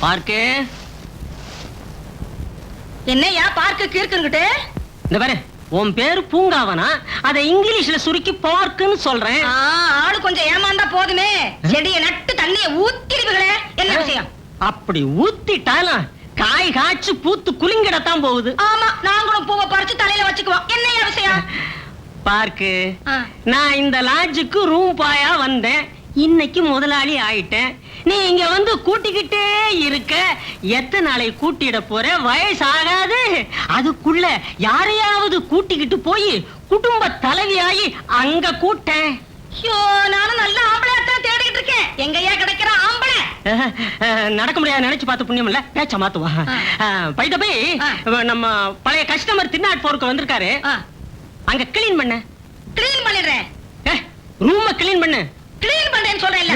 Park என்னையா park கீர்க்குங்கிட்டு? இந்த பாரு, உன் பேரு பூங்காவனா? அதை இங்கிலீஷ்ல சுருக்கி பார்க்குன்னு சொல்றேன். ஆளு கொஞ்சம் ஏமாந்தா போதுமே, செடியை நட்டு தண்ணிய ஊத்திடுவீங்களே, என்ன விஷயம்? அப்படி ஊத்திட்டாலும் காய் காய்ச்சி பூத்து குலுங்கிடத்தான் போகுது. ஆமா, நாங்களும் பூவை பறிச்சு தலையில வச்சுக்குவோம். என்னையா விஷயம்? பார்க்கு, நான் இந்த லாட்ஜுக்கு ரூம் பாயா வந்தேன், இன்னைக்கு முதலாளி ஆயிட்டேன். நீ இங்க வந்து கூட்டிக்கிட்டே இருக்க, எத்தனை நாளை கூட்டிட போற? வயசாகாது, அதுக்குள்ள யாரையாவது கூட்டிக்கிட்டு போய் குடும்ப தலைவியாகி அங்க கூட்டேன். நானும் நல்ல ஆம்பளையாத்தான் தேடிக்கிட்டு இருக்கேன். எங்கயா கிடைக்கிற ஆம்பளை? நடக்க முடியாது நினைச்சு பார்த்து புண்ணியம் இல்ல, பேச்ச மாத்துவா. பைத போய் நம்ம பழைய கஸ்டமர் தின்னாட் போருக்கு வந்திருக்காரு, அங்க கிளீன் பண்ண. கிளீன் பண்ணிடுறேன். ரூம கிளீன் பண்ணு. கிளீன் பண்றேன்னு சொல்றேன்ல.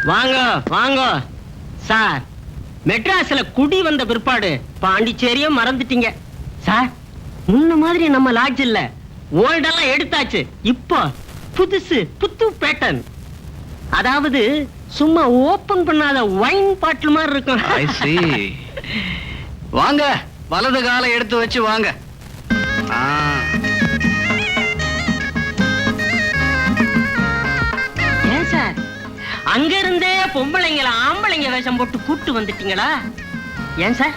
வாங்க வாங்க சார். மெட்ராஸ்ல குடி வந்த பிற்பாடு பாண்டிச்சேரியும் மறந்துட்டீங்க சார். முன்ன மாதிரி நம்ம லாட்ஜ் இல்ல, ஓல்டெல்லாம் எடுத்தாச்சு. இப்போ புதுசு, புது பேட்டர்ன். அதாவது சும்மா ஓபன் பண்ணாத வைன் பாட்டில் மாதிரி இருக்கும். வாங்க, வலது காலை எடுத்து வச்சு வாங்க. ஏன் சார், அங்க இருந்தே பொம்பளைங்கள ஆம்பளைங்க வேஷம் போட்டு கூட்டு வந்துட்டீங்களா? ஏன் சார்,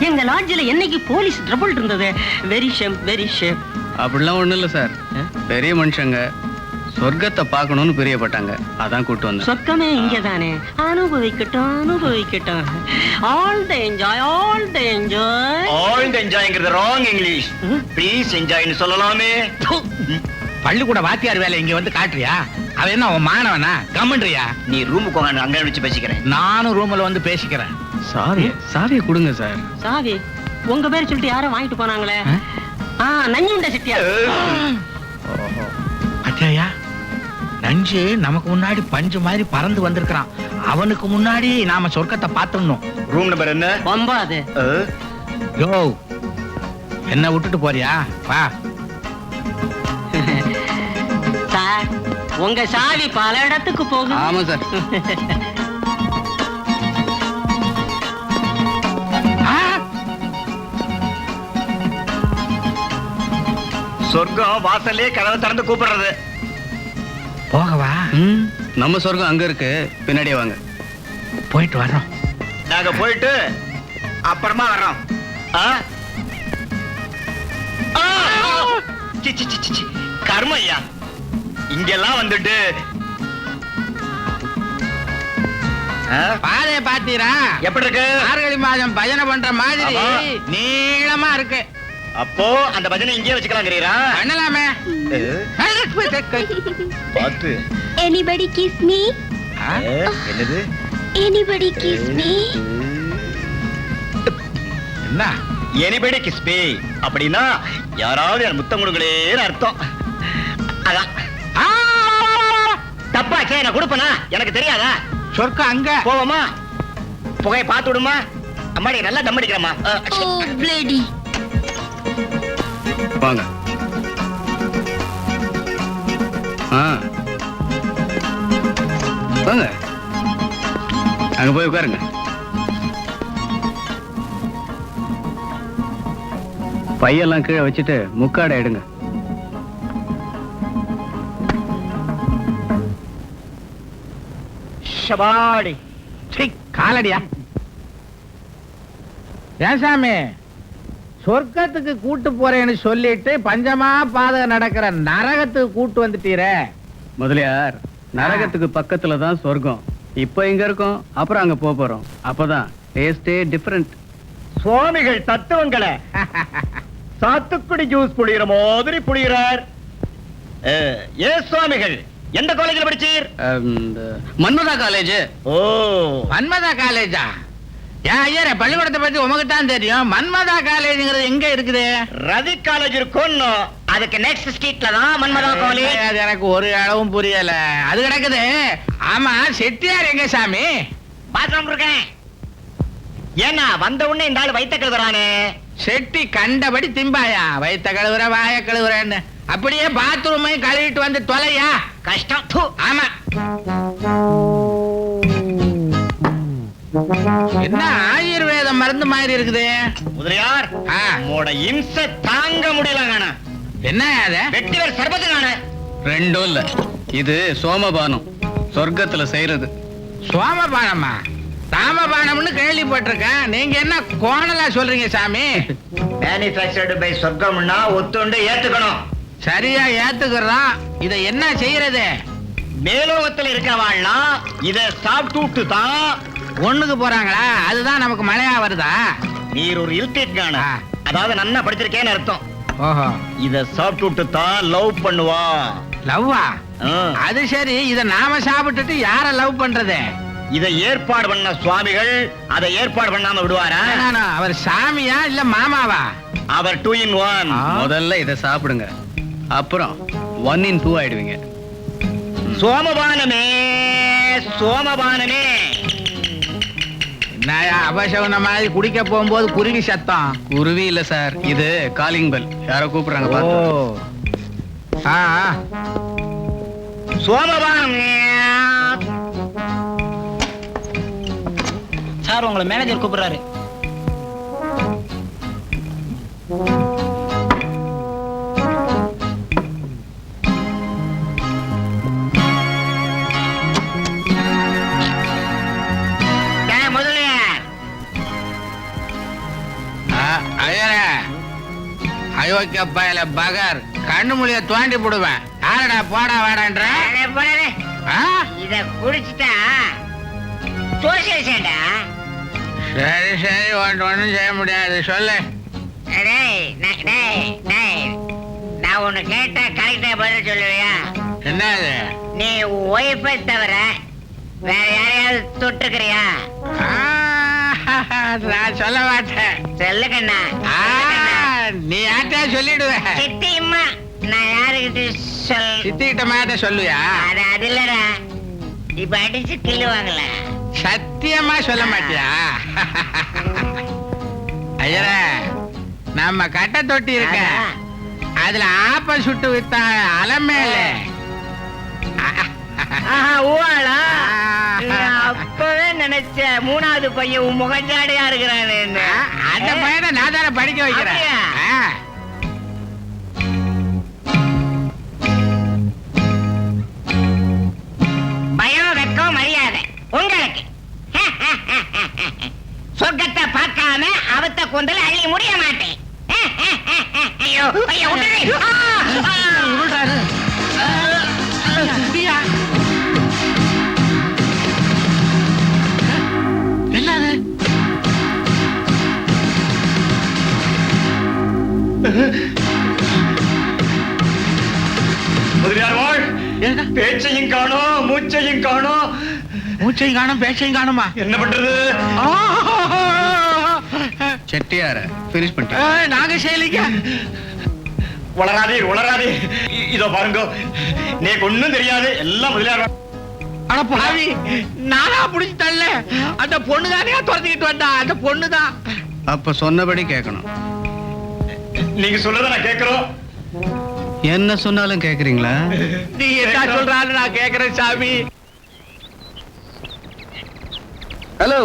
எங்க லாட்ஜில் என்னைக்கு போலீஸ் ட்ரபிள் இருந்தது? Very shame, very shame. அப்படிலாம் ஒண்ணும் இல்ல சார், பெரிய மனுஷங்க சொர்க்கத்தை பார்க்கணும்னு பிரியப்பட்டாங்க, அதான் கூட்டு வந்தேன். சொர்க்கமே இங்கதானே, அனுபவிக்கட்டும் அனுபவிக்கட்டும். All the enjoy, all the enjoy. All the என்ஜாய்ங்கிறது ராங் இங்கிலீஷ். ப்ளீஸ் என்ஜாய்னு சொல்லலாமே. பள்ளிக்கூட வாத்தியார் வேலை இங்க வந்து காட்டுறியா? அவன் என்ன உன் மாணவனா? கம்மன்றியா? நீ ரூமுக்கு வாங்க, அங்க வச்சு பேசிக்கிறேன். நானும் ரூம்ல வந்து பேசிக்கிறேன். சாவியை கொடுங்க சார். சாவி உங்க பேர் சொல்லிட்டு யாரும் வாங்கிட்டு போனாங்களே, நஞ்சுண்ட செட்டியா. அத்தையா, நஞ்சு நமக்கு முன்னாடி பஞ்சு மாதிரி பறந்து வந்திருக்கான். அவனுக்கு முன்னாடி நாம சொர்க்கத்தை பார்த்தோம். ரூம் நம்பர் என்ன? 9. யோ, என்ன விட்டுட்டு போறியா? வா சார், உங்க சாவி பல இடத்துக்கு போகுது. ஆமா சார். சொர்க்கம் வாசல்லே கதவை திறந்து கூப்பிடுறது. போகவா? நம்ம சொர்க்கம் அங்க இருக்கு, பின்னாடியே வாங்க. போயிட்டு வர்றோம். நாங்க போயிட்டு அப்புறமா வர்றோம். கர்மையா, இங்கெல்லாம் வந்துட்டு பாதைய பாத்தீரா? எப்படி இருக்கு? மார்கழி மாதம் பஜனை பண்ற மாதிரி நீளமா இருக்கு. அப்போ அந்த பஜனை இங்கே வச்சுக்கலாங்கிறீரா? பண்ணலாமே. பாத்து. Anybody kiss me? என்னது? Anybody kiss me? என்ன? Anybody kiss me அப்படின்னா யாராவது என் முத்தம் கொடுங்களேன்னு அர்த்தம். அதான். தப்பாச்சே, நான் கொடுப்பனா? எனக்கு தெரியாதா? சொர்க்கம் அங்க. போவோமா? புகையை பார்த்து விடுமா? அம்மாடி நல்லா தம் அடிக்கிறமா. Oh bloody. வாங்க. வாங்க, அங்க போய் உட்காருங்க. பையெல்லாம் கீழே வச்சுட்டு முக்காடை எடுங்க. ஷபாடி. காலடியா? ஏசாமி, சொர்க்கத்துக்கு கூட்டு போறேன்னு சொல்லிட்டு பஞ்சமா பாதக நடக்கிற நரகத்துக்கு கூட்டு வந்துட்டீரே. முதலியார், நரகத்துக்கு பக்கத்துல தான் சொர்க்கம். இப்ப இங்க இருக்கோம், அப்புறம் அங்க போறோம். அப்பதான் டேஸ்டே டிஃபரண்ட். சுவாமிகள் தத்துவங்களை சாத்துக்குடி ஜூஸ் புளிகிற மாதிரி புளிகிறார். ஏ சுவாமிகள், எந்த காலேஜில் படிச்சீர்? மன்மதா காலேஜ். ஓ, மன்மதா காலேஜா? ஏன் ஐயா, பள்ளிக்கூடத்தை பத்தி உமக்கு தான் தெரியும். மன்மதா காலேஜ்ங்கிறது எங்க இருக்குது? ரவி காலேஜ் இருக்கும், அதுக்கு நெக்ஸ்ட் ஸ்ட்ரீட்ல தான் மன்மதா காலேஜ். அது எனக்கு ஒரு அளவும் புரியல. அது கிடக்குது. ஆமா, செட்டியார் எங்க சாமி? பாத்ரூம் இருக்கேன். ஏன்னா வந்த உடனே இந்த ஆள் வைத்த கழுவுறானே. செட்டி கண்டபடி திம்பாயா? வைத்த கழுவுற, வாய கழுவுறேன்னு. அப்படியே பாத்ரூமையும் கழுவிட்டு வந்து தொலையா? கஷ்டம். ஆமா. என்ன ஆயுர்வேத மருந்து மாதிரி இருக்குது? முதலியார் ஆ. உம்மோட இம்சை தாங்க முடியல காண. என்ன அது? வெட்டிவர் சர்பத்து காண. ரெண்டும் இல்ல, இது சோமபானம், சொர்க்கத்துல செய்யறது. சோமபானமா? ராமபானம்னு கேள்விப்பட்டிருக்கேன். நீங்க என்ன கோணலா சொல்றீங்க சாமி? மேனுஃபேக்சர்டு பை சொர்க்கம்னா ஒத்துண்டு ஏத்துக்கணும். சரியா ஏத்துக்கிறோம். இத என்ன செய்யறது? மேலோகத்துல இருக்கவாள்னா இத சாப்பிட்டு தான் ஒண்ணுக்கு போறாங்களா? அதுதான் நமக்கு மழையா வருதா? நீர் ஒரு இல்டேட் காண. ஆ. அதாவது நன்னா படிச்சிருக்கேன்னு அர்த்தம். ஓஹோ, இத சாப்பிட்டு தான் லவ் பண்ணுவா. லவ்வா? ஆ. அது சரி, இத நாம சாப்பிட்டுட்டு யார லவ் பண்றது? இத ஏற்பாடு பண்ண சுவாமிகள் அதை ஏற்பாடு பண்ணாம விடுவாரா? நானா, அவர் சாமியா இல்ல மாமாவா? அவர் 2 in 1. ஆ. முதல்ல இதை சாப்பிடுங்க, அப்புறம் 1 in 2 ஆயிடுவீங்க. சோமபானமே சோமபானமே. நான் அபசகுன மாதிரி குடிக்க போகும்போது குருவி சத்தம். குருவி இல்ல சார், இது காலிங் பெல். யாரோ கூப்பிடுறாங்க ஓ, பாத்து. ஆ, ஆ. சோமபானமே. சார் உங்களை மேனேஜர் கூப்பிடுறாரு. முதலியார் ஐயரே, அயோக்கிய பயல பகர், கண்ணு மொழிய தோண்டி போடுவேன். யாரடா போடா வாடான்ற? ஆ? இத குடிச்சிட்டா சோசியலிசேண்டா. சரி சரி, ஒன்றும் செய்ய முடியாது, சொல்லு. நான் உன்னை கேட்டா கரெக்டா பதில் சொல்லுவியா? என்னது? நீ ஒய்ஃபை தவிர வேற யாரையாவது தொட்டுக்கிறியா? நான் சொல்ல மாட்டேன். சொல்லு கண்ணா. ஆ, நீ யார்கிட்ட சொல்லிடுவ? சித்தியம்மா, நான் யாருக்கிட்ட சொல்? சித்திக்கிட்ட மாட்ட சொல்லுவியா? அது இல்லடா, இப்ப அடிச்சு கிள்ளுவாங்கள. சத்தியமா சொல்ல மாட்டியா? ஐயரே, நம்ம கட்டை தொட்டி இருக்க, அதுல ஆப்ப சுட்டு வித்தா அலமேல. ஊழா? அப்பவே நினைச்ச மூணாவது பையன் உன் முகஞ்சாடையா இருக்கிறான்னு. அந்த பையனை நான் தானே படிக்க வைக்கிறேன். அப்படியா? ஆ. பயம், வெக்கம், மரியாதை உங்களுக்கு. சொர்க்கத்தை பார்க்காம அவத்த கொண்டல அள்ளி முடிய மாட்டேன். ஐயோ ஐயோ, விட்டுடு. என்னது? முதலியார் வாழ். பேச்சையும் காணோம், மூச்சையும் காணோம். மூச்சையும் காணும், பேச்சையும் காணுமா? என்ன பண்றது? செட்டியார பினிஷ் பண்ணிட்டேன். நாங்க செய்யலிங்க. வளராதீர் வளராதீர். இதோ பாருங்க, நீக்கு ஒண்ணும் தெரியாது, எல்லாம் முதலியார். அட பாவி, நானா புடிச்சு தள்ள? அந்த பொண்ணு தானே துரத்திக்கிட்டு வந்தா? அந்த பொண்ணுதான். அப்ப சொன்னபடி கேட்கணும். நீங்க சொல்றத நான் கேட்கிறோம். என்ன சொன்னாலும் கேக்குறீங்களா? நீ என்ன சொல்றான்னு நான் கேக்குறேன் சாமி. ஹலோ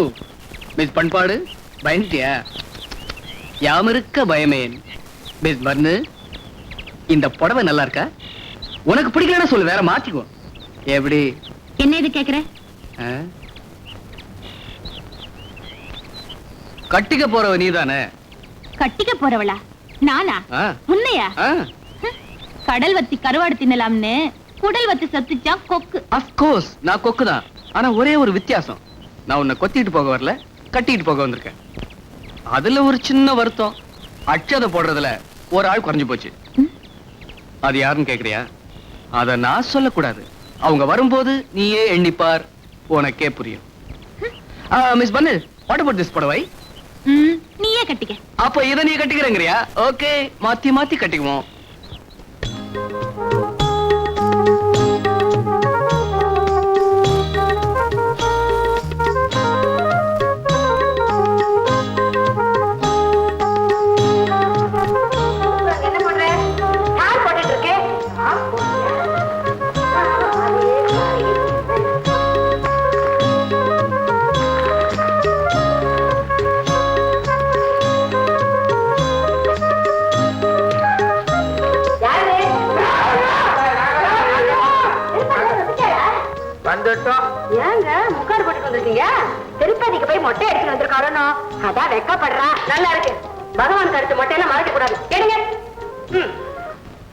மிஸ் பண்பாடு, பயந்துட்டியா? யாமிருக்க பயமேன். மிஸ் பர்னு, இந்த புடவை நல்லா இருக்கா? உனக்கு பிடிக்கலன்னா சொல்லு, வேற மாத்திக்கோ. எப்படி? என்ன இது கேக்குற? ஆ? கட்டிக்க போறவ நீதானே? கட்டிக்க போறவளா? நானா? ஆ. உன்னையா? ஆ. கடல் வத்தி கருவாடு தின்னலாம்னு குடல் வத்தி சத்துச்சா கொக்கு. அஃப்கோர்ஸ் நான் கொக்கு தான். ஆனா ஒரே ஒரு வித்தியாசம், நான் உன்னை கொத்திட்டு போக வரல, கட்டிட்டு போக வந்திருக்கேன். அதுல ஒரு சின்ன வருத்தம், அட்சதை போடுறதுல ஒரு ஆள் குறைஞ்சு போச்சு. அது யாருன்னு கேக்குறியா? அத நான் சொல்லக்கூடாது, அவங்க வரும்போது நீயே எண்ணிப்பார், உனக்கே புரியும். Miss bun, what about this புடவை? நீயே கட்டிக்க. அப்ப இத நீ கட்டிக்கிறேங்கறியா? ஓகே, மாத்தி மாத்தி கட்டிக்குவோம். வந்துட்டோம். ஏங்க முக்காடு போட்டுட்டு வந்திருக்கீங்க? திருப்பதிக்கு போய் மொட்டை அடிச்சுட்டு வந்திருக்காரோ, அதான் வெக்கப்படுறா. நல்லா இருக்கு. பகவான் கருத்து மொட்டையெல்லாம் மறைக்க கூடாது. எடுங்க.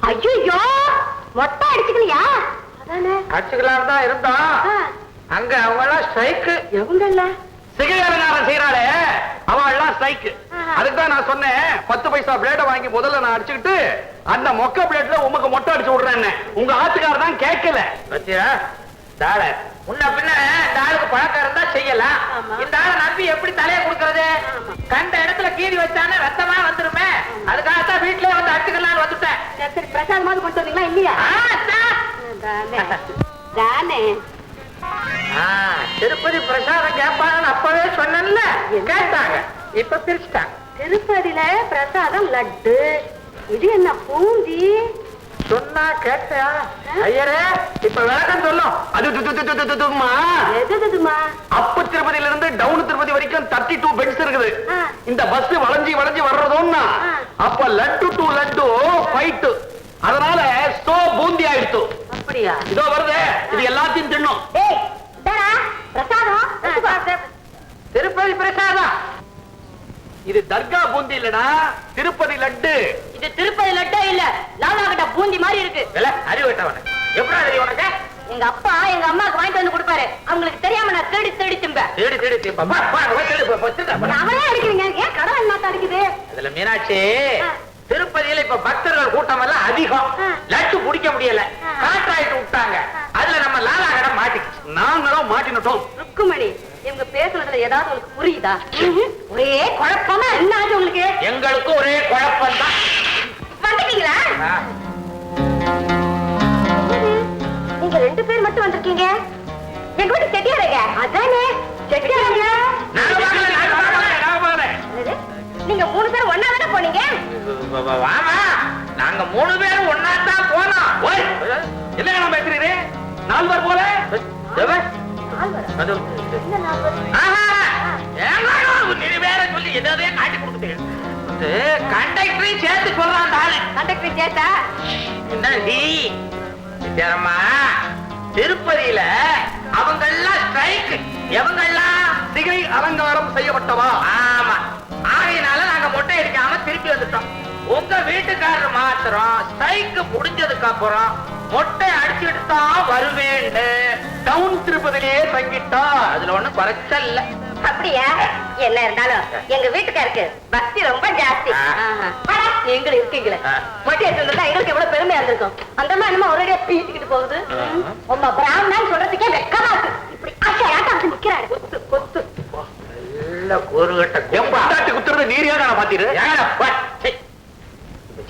ஐயோ, மொட்டை அடிச்சுக்கலையா? அதானே அடிச்சுக்கலாம் தான் இருந்தோம். அங்க அவங்க எல்லாம் ஸ்ட்ரைக்கு. எவங்கல்ல சிகை அலங்காரம் செய்யறாளே அவன் எல்லாம் ஸ்ட்ரைக்கு. அதுக்கு தான் நான் சொன்னேன் 10 பைசா பிளேட வாங்கி முதல்ல நான் அடிச்சுக்கிட்டு அந்த மொக்க பிளேட்ல உமக்கு மொட்டை அடிச்சு விடுறேன்னு. உங்க ஆத்துக்காரர் தான் கேட்கல. பத்தியா தாள முன்ன பின்ன இந்த ஆளுக்கு பழக்கம் இருந்தா செய்யலாம். இந்த ஆளை நம்பி எப்படி தலையை கொடுக்கறது? கண்ட இடத்துல கீறி வச்சானே ரத்தமா வந்துருமே. அதுக்காகத்தான் வீட்டுல வந்து அடிச்சுக்கலாம்னு வந்துட்டேன். சரி, பிரசாதமாவது கொண்டு வந்தீங்களா இல்லையா? தானே திருப்பதி பிரசாதம் கேட்பாங்கன்னு அப்பவே சொன்னேன்ல. கேட்டாங்க, இப்ப பிரிச்சுட்டாங்க. திருப்பதியில பிரசாதம் லட்டு, இது என்ன பூந்தி? சொன்னா கேட்டா ஐயரே இப்ப விளக்கம் சொல்லும். எதுமா அப்பு திருப்பதியில இருந்து டவுன் திருப்பதி வரைக்கும் 32 பெட்ஸ் இருக்குது. இந்த பஸ் வளைஞ்சி வளைஞ்சி வர்றதுன்னா அப்ப லட்டு டு லட்டு ஃபைட். அதனால சோ பூந்தி ஆயிடுத்து. அப்படியா? இதோ வருது, இது எல்லாத்தையும் தின்னும். பிரசாதம் திருப்பதி பிரசாதம். இது தர்கா பூந்தி இல்லடா, திருப்பதி லட்டு. இது திருப்பதி லட்டே இல்ல, லாலாகிட்ட பூந்தி மாதிரி இருக்கு. அறிவிட்டவன எப்படி தெரியும் உனக்கு? எங்க அப்பா எங்க அம்மாக்கு வாங்கிட்டு வந்து கொடுப்பாரு. அவங்களுக்கு தெரியாம நான் தேடி தேடி திம்பேன். தேடி தேடி திம்பா. அவரே அடிக்கிறீங்க, ஏன் கடவுள் என்ன அடிக்குது? அதுல மீனாட்சி, திருப்பதியில இப்ப பக்தர்கள் கூட்டம் எல்லாம் அதிகம். லட்டு குடிக்க முடியல, காற்றாயிட்டு விட்டாங்க. அதுல நம்ம லாலா கடை மாட்டிக்கிச்சு, நாங்களும் மாட்டினோம். ருக்குமணி, இவங்க பேசுனதுல ஏதாவது உங்களுக்கு புரியுதா? ஒரே குழப்பமா என்ன ஆச்சு உங்களுக்கு? எங்களுக்கு ஒரே குழப்பம் தான். வந்துட்டீங்களா? நீங்க 2 பேர் மட்டும் வந்திருக்கீங்க. எங்க வீட்டு செட்டியாரங்க. அதானே செட்டியாரங்க. நீங்க 3 பேரும் ஒன்னா தானே போனீங்க? வாமா, நாங்க 3 பேரும் ஒன்னா தான் போனோம். என்ன நம்ம பேசுறீங்க? 4 பேர் போல சொல்லி எதாவது காட்டி கொடுக்குது. கண்டக்டரையும் சேர்த்து சொல்றான் ஆளு. கண்டக்டர் சேர்த்தா என்ன வித்தியாரம்மா? திருப்பதியில அவங்க எல்லாம் ஸ்ட்ரைக், எவங்க எல்லாம் சிகை அலங்காரம் செய்யப்பட்டவா. ஆமா, ஆகையினால நாங்க மொட்டை அடிக்காம திருப்பி வந்துட்டோம். உங்க வீட்டுக்காரர் மாத்திரம் ஸ்ட்ரைக் முடிஞ்சதுக்கு அப்புறம் மொட்டை அடிச்சுட்டு தான் வருவேன்னு டவுன் திருப்பதிலேயே தங்கிட்டா. அதுல ஒண்ணும் குறைச்சல் இல்ல. அப்படியா? என்ன இருந்தாலும் எங்க வீட்டுக்காருக்கு பக்தி ரொம்ப ஜாஸ்தி. எங்களுக்கு இருக்கீங்களே மொட்டை எடுத்து எங்களுக்கு எவ்வளவு பெருமையா இருந்திருக்கும். அந்த மாதிரி நம்ம ஒரேடியா பீச்சிக்கிட்டு போகுது. உங்க பிராமணன் சொல்றதுக்கே வெக்கமா இருக்கு. இப்படி ஆட்டம் நிக்கிறாரு. கொத்து கொத்து பொண்டாட்டி குத்துறது நீரியா நான் பாத்தீரு.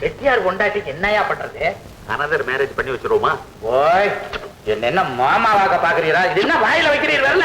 செட்டியார் பொண்டாட்டிக்கு என்னையா பண்றது? அனதர் மேரேஜ் பண்ணி வச்சிருவோமா? ஓய், என்ன மாமாவாக பாக்குறீரா? இது என்ன வாயில வைக்கிறீர்கள்?